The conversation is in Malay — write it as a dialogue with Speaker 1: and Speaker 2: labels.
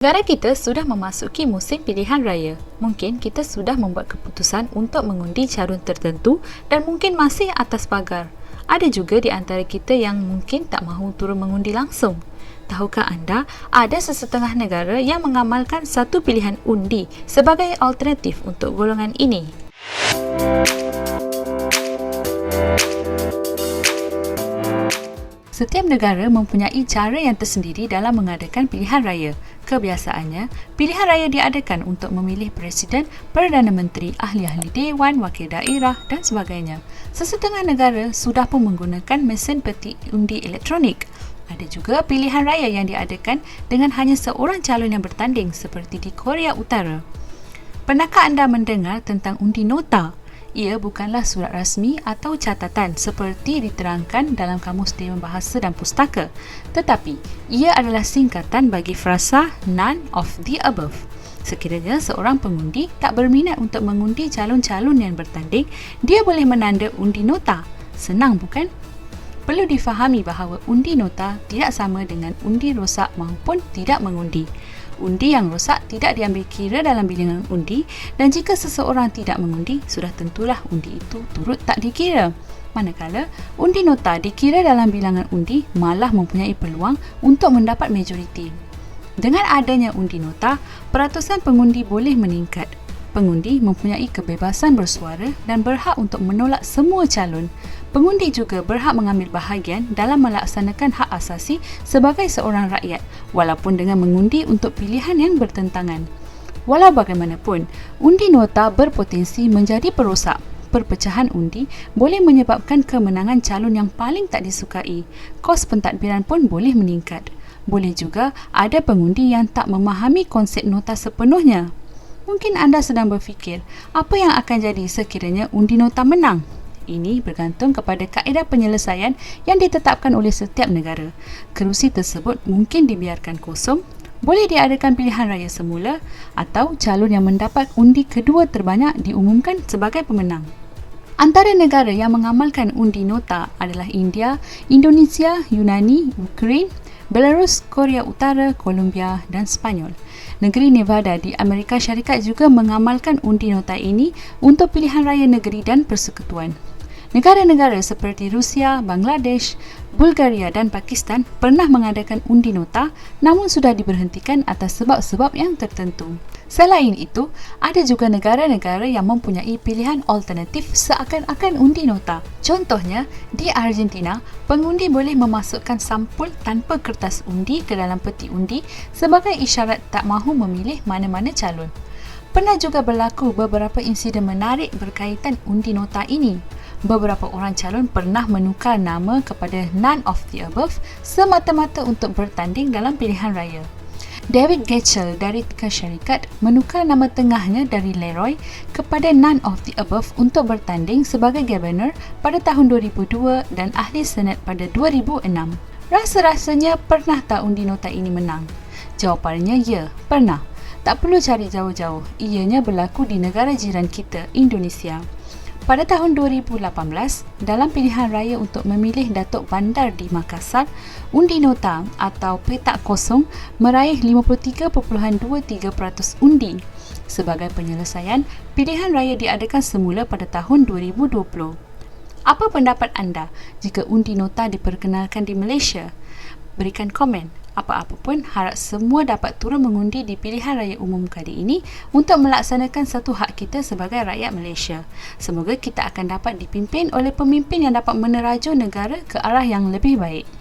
Speaker 1: Negara kita sudah memasuki musim pilihan raya. Mungkin kita sudah membuat keputusan untuk mengundi calon tertentu dan mungkin masih atas pagar. Ada juga di antara kita yang mungkin tak mahu turun mengundi langsung. Tahukah anda, ada sesetengah negara yang mengamalkan satu pilihan undi sebagai alternatif untuk golongan ini? Setiap negara mempunyai cara yang tersendiri dalam mengadakan pilihan raya. Kebiasaannya, pilihan raya diadakan untuk memilih presiden, perdana menteri, ahli-ahli dewan, wakil daerah dan sebagainya. Sesetengah negara sudah pun menggunakan mesin peti undi elektronik. Ada juga pilihan raya yang diadakan dengan hanya seorang calon yang bertanding seperti di Korea Utara. Pernahkah anda mendengar tentang undi nota? Ia bukanlah surat rasmi atau catatan seperti diterangkan dalam Kamus Dewan Bahasa dan Pustaka, tetapi ia adalah singkatan bagi frasa none of the above. Sekiranya seorang pengundi tak berminat untuk mengundi calon-calon yang bertanding, dia boleh menanda undi nota. Senang bukan? Perlu difahami bahawa undi nota tidak sama dengan undi rosak maupun tidak mengundi. Undi yang rosak tidak diambil kira dalam bilangan undi, dan jika seseorang tidak mengundi, sudah tentulah undi itu turut tak dikira. Manakala undi nota dikira dalam bilangan undi, malah mempunyai peluang untuk mendapat majoriti. Dengan adanya undi nota, peratusan pengundi boleh meningkat. Pengundi mempunyai kebebasan bersuara dan berhak untuk menolak semua calon. Pengundi juga berhak mengambil bahagian dalam melaksanakan hak asasi sebagai seorang rakyat, walaupun dengan mengundi untuk pilihan yang bertentangan. Walau bagaimanapun, undi nota berpotensi menjadi perosak. Perpecahan undi boleh menyebabkan kemenangan calon yang paling tak disukai. Kos pentadbiran pun boleh meningkat. Boleh juga ada pengundi yang tak memahami konsep nota sepenuhnya. Mungkin anda sedang berfikir, apa yang akan jadi sekiranya undi nota menang? Ini bergantung kepada kaedah penyelesaian yang ditetapkan oleh setiap negara. Kerusi tersebut mungkin dibiarkan kosong, boleh diadakan pilihan raya semula, atau calon yang mendapat undi kedua terbanyak diumumkan sebagai pemenang. Antara negara yang mengamalkan undi nota adalah India, Indonesia, Yunani, Ukraine, Belarus, Korea Utara, Colombia dan Spanyol. Negeri Nevada di Amerika Syarikat juga mengamalkan undi nota ini untuk pilihan raya negeri dan persekutuan. Negara-negara seperti Rusia, Bangladesh, Bulgaria dan Pakistan pernah mengadakan undi nota, namun sudah diberhentikan atas sebab-sebab yang tertentu. Selain itu, ada juga negara-negara yang mempunyai pilihan alternatif seakan-akan undi nota. Contohnya, di Argentina, pengundi boleh memasukkan sampul tanpa kertas undi ke dalam peti undi sebagai isyarat tak mahu memilih mana-mana calon. Pernah juga berlaku beberapa insiden menarik berkaitan undi nota ini. Beberapa orang calon pernah menukar nama kepada none of the above semata-mata untuk bertanding dalam pilihan raya. David Getchell dari Amerika Syarikat menukar nama tengahnya dari Leroy kepada none of the above untuk bertanding sebagai Governor pada tahun 2002 dan Ahli Senat pada 2006. Rasa-rasanya pernah tak undi nota ini menang? Jawapannya ya, pernah. Tak perlu cari jauh-jauh, ianya berlaku di negara jiran kita, Indonesia. Pada tahun 2018, dalam pilihan raya untuk memilih Datuk Bandar di Makassar, undi nota atau petak kosong meraih 53.23% undi. Sebagai penyelesaian, pilihan raya diadakan semula pada tahun 2020. Apa pendapat anda jika undi nota diperkenalkan di Malaysia? Berikan komen. Apa-apa pun, harap semua dapat turun mengundi di pilihan raya umum kali ini untuk melaksanakan satu hak kita sebagai rakyat Malaysia. Semoga kita akan dapat dipimpin oleh pemimpin yang dapat meneraju negara ke arah yang lebih baik.